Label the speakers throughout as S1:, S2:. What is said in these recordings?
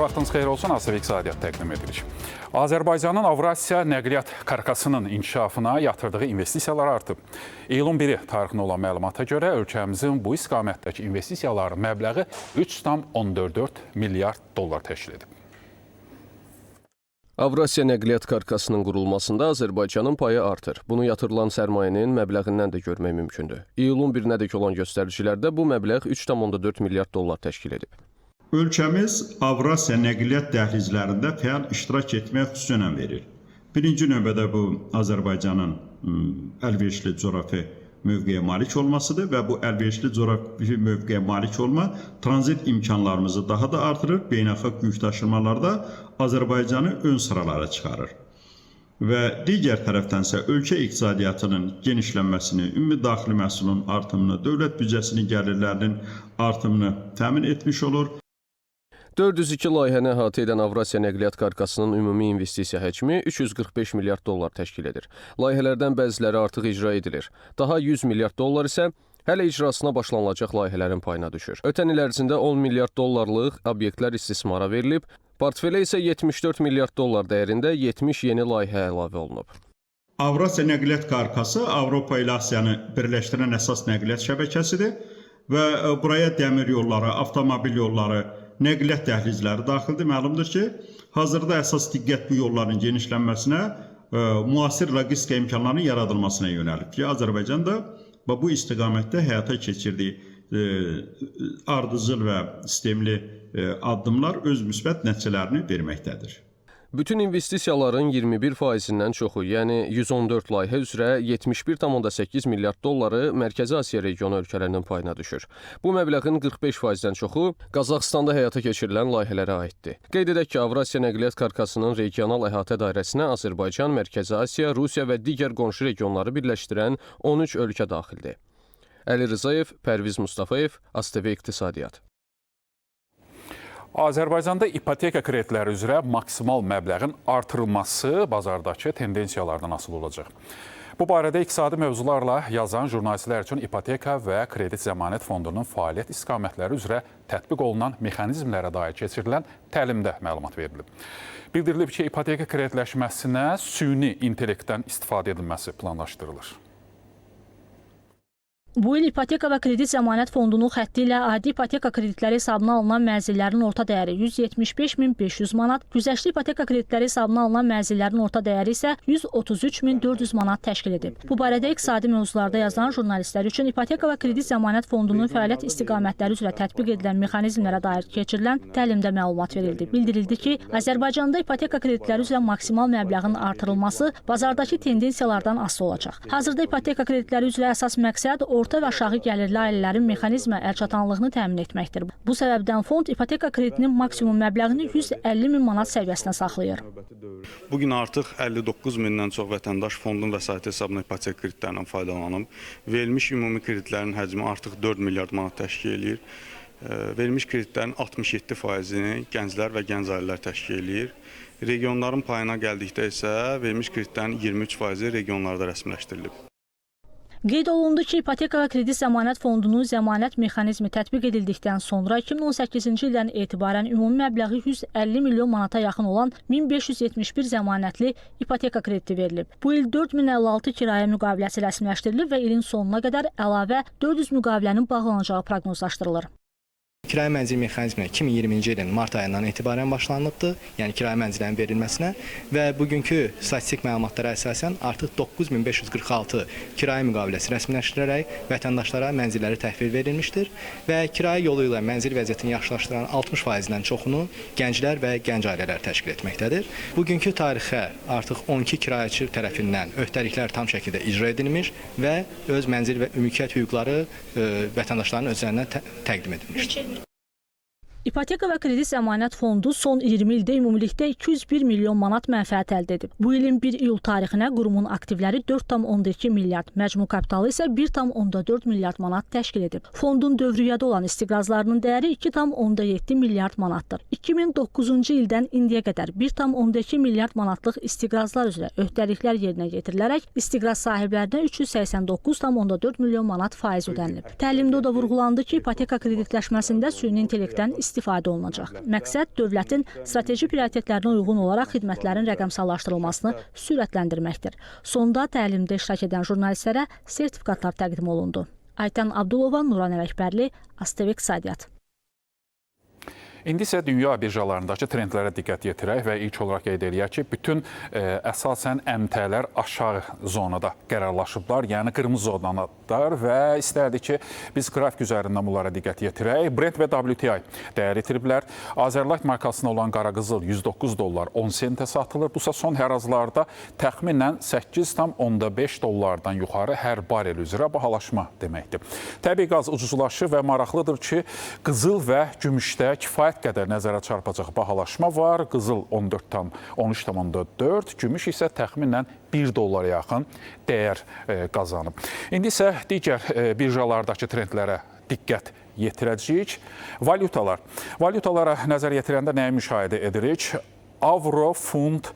S1: vaxtınız xeyir olsun, ASV İqtisadiyyat təqdim edirik. Azərbaycanın Avrasiya nəqliyyat karkasının inkişafına yatırdığı investisiyalar artıb. İyulun 1-i tarixində olan məlumata görə ölkəmizin bu istiqamətdəki investisiyaların məbləği 3,14 milyard dollar təşkil edib.
S2: Avrasiya nəqliyyat karkasının qurulmasında Azərbaycanın payı artır. Bunu yatırılan sərmayənin məbləğindən də görmək mümkündür. İyulun 1-nədək olan göstəricilərdə bu məbləğ 3,4 milyard dollar təşkil edib.
S3: Ölkəmiz Avrasiya nəqliyyat dəhlizlərində fəal iştirak etməyə xüsusi önəm verir. Birinci növbədə bu Azərbaycanın əlverişli coğrafi mövqeyə malik olmasıdır və bu əlverişli coğrafi mövqeyə malik olma tranzit imkanlarımızı daha da artırır, beynəlxalq yük daşımalarda Azərbaycanı ön sıralara çıxarır. Və digər tərəfdənsə ölkə iqtisadiyyatının genişlənməsini, ümumi daxili məhsulun artımını, dövlət büdcəsinin gəlirlərinin artımını təmin etmiş olur.
S2: 402 layihəni əhatə edən Avrasiya nəqliyyat karkasının ümumi investisiya həcmi 345 milyard dollar təşkil edir. Layihələrdən bəziləri artıq icra edilir. Daha 100 milyard dollar isə hələ icrasına başlanılacaq layihələrin payına düşür. Ötən il ərzində 10 milyard dollarlıq obyektlər istismara verilib, portfelə isə 74 milyard dollar dəyərində 70 yeni layihə əlavə olunub.
S3: Avrasiya nəqliyyat karkası Avropa ilə Asiyanı birləşdirən əsas nəqliyyat şəbəkəsidir və buraya dəmir yolları, avtomobil yolları, nəqliyyat dəhlizləri daxildir. Məlumdur ki, hazırda əsas diqqət bu yolların genişlənməsinə, müasir logistika imkanlarının yaradılmasına yönəlib ki, Azərbaycan da bu istiqamətdə həyata keçirdiyi ardıcıl və sistemli addımlar öz müsbət nəticələrini verməkdədir.
S2: Bütün investisiyaların 21%-dən çoxu, yəni 114 layihə üzrə 71,8 milyard dolları Mərkəzi Asiya regionu ölkələrinin payına düşür. Bu məbləğin 45%-dən çoxu Qazaxıstanda həyata keçirilən layihələrə aiddir. Qeyd edək ki, Avrasiya nəqliyyat karkasının regional əhatə dairəsinə Azərbaycan, Mərkəzi Asiya, Rusiya və digər qonşu regionları birləşdirən 13 ölkə daxildir. Əli Rızayev, Pərviz Mustafayev, ASTV İqtisadiyyat.
S1: Azərbaycanda ipoteka kreditləri üzrə maksimal məbləğin artırılması bazardakı tendensiyalardan asılı olacaq. Bu barədə iqtisadi mövzularla yazan jurnalistlər üçün ipoteka və kredit zəmanət fondunun fəaliyyət istiqamətləri üzrə tətbiq olunan mexanizmlərə dair keçirilən təlimdə məlumat verilib. Bildirilib ki, ipoteka kreditləşməsinə süni intellektdən istifadə edilməsi planlaşdırılır.
S4: Bu il ipoteka və kredit zəmanət fondunun xətti ilə adi ipoteka kreditləri hesabına alınan mənzillərin orta dəyəri 175.500 manat, güzəştli ipoteka kreditləri hesabına alınan mənzillərin orta dəyəri isə 133.400 manat təşkil edib. Bu barədə iqtisadi mövzularda yazan jurnalistlər üçün ipoteka və kredit zəmanət fondunun fəaliyyət istiqamətləri üzrə tətbiq edilən mexanizmlərə dair keçirilən təlimdə məlumat verildi. Bildirildi ki, Azərbaycanda ipoteka kreditləri üzrə maksimal məbləğin artırılması bazardakı tendensiyalardan asılı olacaq. Hazırda ipoteka kreditləri üzrə əsas məqsəd orta və aşağı gəlirli ailələrin mexanizmə əlçatanlığını təmin etməkdir. Bu səbəbdən fond ipoteka kreditinin maksimum məbləğini 150 min manat səviyyəsinə saxlayır.
S5: Bugün artıq 59 mindən çox vətəndaş fondun vəsaiti hesabına ipoteka kreditlərindən faydalanıb. Verilmiş ümumi kreditlərin həcmi artıq 4 milyard manat təşkil edir. Verilmiş kreditlərin 67%-ni gənclər və gənc ailələr təşkil edir. Regionların payına gəldikdə isə verilmiş kreditlərin 23%-i regionlarda rəsmiləşdirilib.
S4: Qeyd olundu ki, ipoteka və kredit zəmanət fondunun zəmanət mexanizmi tətbiq edildikdən sonra 2018-ci ildən etibarən ümumi məbləği 150 milyon manata yaxın olan 1571 zəmanətli ipoteka krediti verilib. Bu il 4056 kirayə müqaviləsi rəsmiləşdirilib və ilin sonuna qədər əlavə 400 müqavilənin bağlanacağı proqnozlaşdırılır.
S6: Kirayə mənzil mexanizminə 2020-ci ilin mart ayından etibarən başlanılıbdır, yəni kirayə mənzillərin verilməsinə və bugünkü statistik məlumatlara əsasən artıq 9546 kirayə müqaviləsi rəsmiləşdirərək vətəndaşlara mənzilləri təhvil verilmişdir və kirayə yolu ilə mənzil vəziyyətini yaxşılaşdıran 60%-dən çoxunu gənclər və gənc ailələr təşkil etməkdədir. Bugünkü tarixə artıq 12 kirayəçi tərəfindən öhdəliklər tam şəkildə icra edilmiş və öz mənzil və mülkiyyət hüquqları vətəndaşların özlərinə təqdim edilmişdir.
S4: İpoteka və kredit zəmanət fondu son 20 ildə ümumilikdə 201 milyon manat mənfəət əldə edib. Bu ilin 1 iyul tarixinə qurumun aktivləri 4,2 milyard, məcmu kapitalı isə 1,4 milyard manat təşkil edib. Fondun dövriyyədə olan istiqrazlarının dəyəri 2,7 milyard manatdır. 2009-cu ildən indiyə qədər 1,2 milyard manatlıq istiqrazlar üzrə öhdəliklər yerinə getirilərək istiqraz sahiblərinə 389,4 milyon manat faiz ödənilib. Təlimdə o da vurğulandı ki, ipoteka kreditləşməsində süni intellektdən istifadə istifadə olunacaq. Məqsəd dövlətin strateji prioritetlərinə uyğun olaraq xidmətlərin rəqəmsallaşdırılmasını sürətləndirməkdir. Sonda təlimdə iştirak edən jurnalistlərə sertifikatlar təqdim olundu. Aytan Abdulova, Nuran Ələkbərli, ASTV İqtisadiyyat.
S1: İndi isə dünya birjalarındakı trendlərə diqqət yetirək və ilk olaraq qeyd eləyək ki, bütün əsasən əmtələr aşağı zonada qərarlaşıblar, yəni qırmızı zonadadır və istərdik ki, biz qrafik üzərindən bunlara diqqət yetirək. Brent və WTI dəyər itiriblər. Azerlight markasına olan qaraqızıl $109 10 sentə satılır. Bu son ərazlarda təxminən 8,5 dollardan yuxarı hər barel üzrə bahalaşma deməkdir. Təbii qaz ucuzlaşır və maraqlıdır ki, qızıl və gümüşdə kifayət qədər nəzərə çarpacaq bahalaşma var. Qızıl 13,4, gümüş isə təxminən $1 yaxın dəyər qazanıb. İndi isə digər birjalardakı trendlərə diqqət yetirəcəyik. Valyutalara nəzər yetirəndə nəyi müşahidə edirik? Avro, fund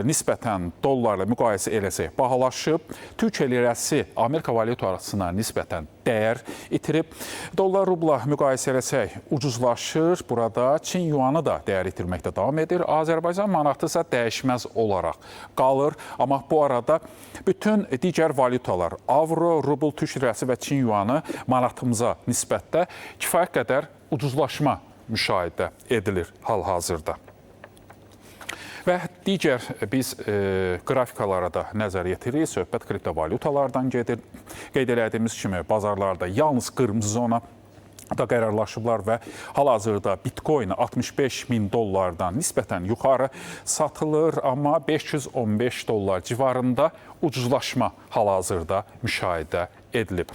S1: nisbətən dollarla müqayisə eləsək bahalaşıb. Türkiyə lirəsi Amerika valyutasına nisbətən dəyər itirib. Dollar rubla müqayisə eləsək ucuzlaşır. Burada Çin yuanı da dəyər itirməkdə davam edir. Azərbaycan manatı isə dəyişməz olaraq qalır. Amma bu arada bütün digər valyutalar, avro, rubl, Türk lirəsi və Çin yuanı manatımıza nisbətdə kifayət qədər ucuzlaşma müşahidə edilir hal-hazırda. Və digər biz qrafikalara da nəzər yetiririk. Söhbət kriptovalyutalardan gedir. Qeyd elədiyimiz kimi bazarlarda yalnız qırmızı zona da qərarlaşıblar və hal-hazırda Bitcoin $65.000 nisbətən yuxarı satılır, amma $515 civarında ucuzlaşma hal-hazırda müşahidə edilib.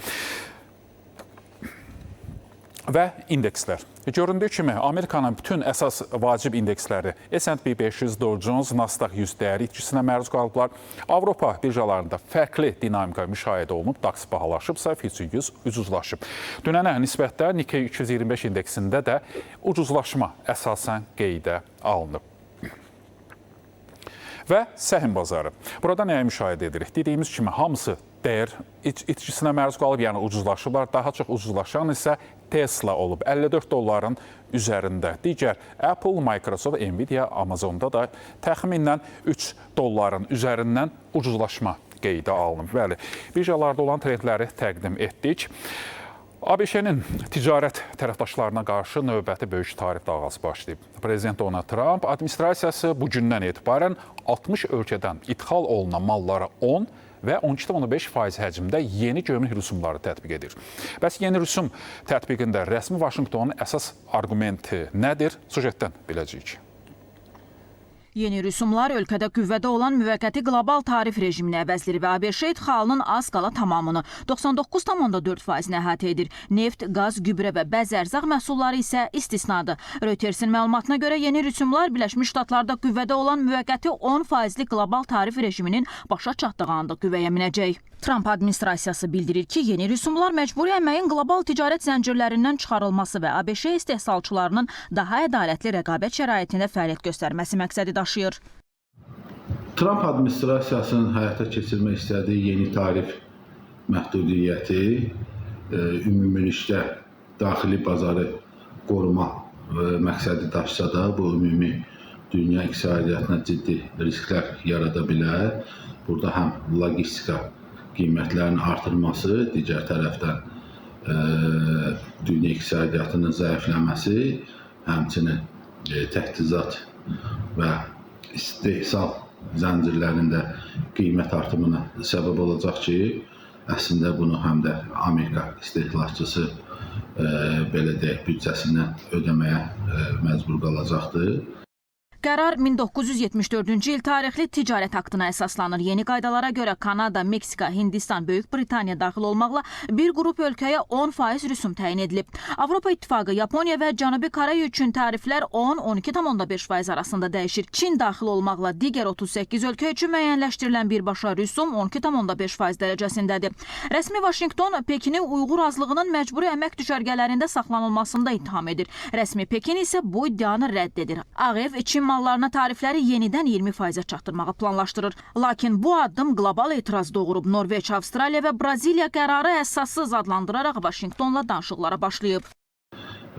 S1: Və indekslər. Göründüyü kimi, Amerikanın bütün əsas vacib indeksləri S&P 500, Dow Jones, Nasdaq 100 dəyəri itkisinə məruz qalıblar. Avropa birjalarında fərqli dinamika müşahidə olunub, DAX bahalaşıbsa, FTSE 100 ucuzlaşıb. Dünənə nisbətdə Nikkei 225 indeksində də ucuzlaşma əsasən qeydə alınıb. Və səhm bazarı. Burada nəyə müşahidə edirik? Dediyimiz kimi, hamısı dəyər itkisinə məruz qalıb, yəni ucuzlaşıblar. Daha çox ucuzlaşan isə Tesla olub, $54 üzərində. Digər Apple, Microsoft, Nvidia, Amazonda da təxminən $3 üzərindən ucuzlaşma qeydə alınıb. Bəli, birjalarda olan trendləri təqdim etdik. ABŞ-nin ticarət tərəfdaşlarına qarşı növbəti böyük tarif dalğası başlayıb. Prezident Donald Trump administrasiyası bu gündən etibarən 60 ölkədən ixal olunan mallara 10 və 12,5% həcmdə yeni gömrük rüsumları tətbiq edir. Bəs yeni rüsum tətbiqində rəsmi Vaşinqtonun əsas arqumenti nədir? Sujetdən biləcəyik.
S7: Yeni rüsumlar ölkədə qüvvədə olan müvəqqəti qlobal tarif rejimini əvəzləyir və ABŞ ixalının az qala tamamını 99,4%-ni əhatə edir. Neft, qaz, gübrə və bəzi ərzaq məhsulları isə istisnadır. Reutersin məlumatına görə yeni rüsumlar Birləşmiş Ştatlarda qüvvədə olan müvəqqəti 10%lik qlobal tarif rejiminin başa çatdığı anda qüvvəyə minəcək. Trump administrasiyası bildirir ki, yeni rüsumlar məcburi əməyin qlobal ticarət zəncirlərindən çıxarılması və ABŞ istehsalçılarının daha ədalətli rəqabət şəraitində fəaliyyət göstərməsi məqsədi daşıyır.
S8: Trump administrasiyasının həyata keçirmək istədiyi yeni tarif məhdudiyyəti ümumilikdə daxili bazarı qoruma məqsədi daşısa da, bu ümumi dünya iqtisadiyyatına ciddi risklər yarada bilər. Burada həm logistika qiymətlərinin artırması, digər tərəfdən dünya iqtisadiyyatının zəifləməsi, həmçinin təchizat və istehsal zəncirlərində qiymət artımına səbəb olacaq ki, əslində bunu həm də Amerika istehlakçısı belə deyək, büdcəsindən ödəməyə məcbur qalacaqdır.
S7: Qərar 1974-cü il tarixli ticarət aktına əsaslanır. Yeni qaydalara görə Kanada, Meksika, Hindistan, Böyük Britaniya daxil olmaqla bir qrup ölkəyə 10% rüsum təyin edilib. Avropa İttifaqı, Yaponiya və Cənubi Koreya üçün tariflər 10-12,5% arasında dəyişir. Çin daxil olmaqla digər 38 ölkə üçün müəyyənləşdirilən birbaşa rüsum 12,5% dərəcəsindədir. Rəsmi Vaşinqton Pekini Uyğur azlığının məcburi əmək düşərgələrində saxlanılmasında ittiham edir. Rəsmi Pekin isə bu iddianı rədd edir. Ağ Ev Çin mallarına tarifləri yenidən 20%-ə çatdırmağı planlaşdırır. Lakin bu addım qlobal etiraz doğurub. Norveç, Avstraliya və Braziliya qərarı əsassız adlandıraraq Vaşinqtonla danışıqlara başlayıb.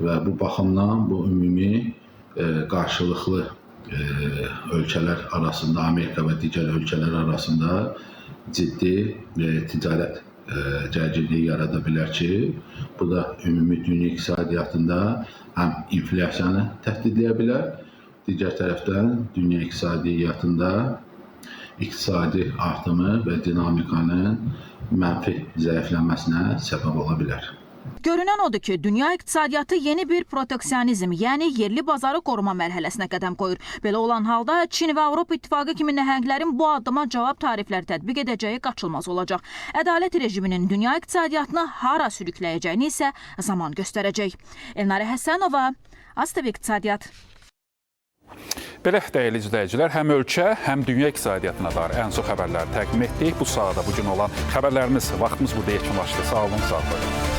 S8: və bu baxımdan bu ümumi qarşılıqlı ölkələr arasında, Amerika və digər ölkələr arasında ciddi ticarət gərginliyi yarada bilər ki, bu da ümumi dünya iqtisadiyyatında həm inflyasiyanı təhdidləyə bilər, digər tərəfdən dünya iqtisadiyyatında iqtisadi artımı və dinamikanın mənfi zəifləməsinə səbəb ola bilər.
S7: Görünən odur ki, dünya iqtisadiyyatı yeni bir proteksionizm, yəni yerli bazarı qoruma mərhələsinə qədəm qoyur. Belə olan halda Çin və Avropa İttifaqı kimi nəhənglərin bu addıma cavab tariflər tətbiq edəcəyi qaçılmaz olacaq. Ədalət rejiminin dünya iqtisadiyyatını hara sürükləyəcəyini isə zaman göstərəcək. Elnarə Həsənova, ASTV İqtisadiyyat.
S1: Belə dəyərli izləyicilər, həm ölkə, həm dünya iqtisadiyyatına dair ən çox xəbərləri təqdim etdik. Bu sahədə bugün olan xəbərlərimiz, vaxtımız burada yekunlaşdı. Sağ olun, sağ olun.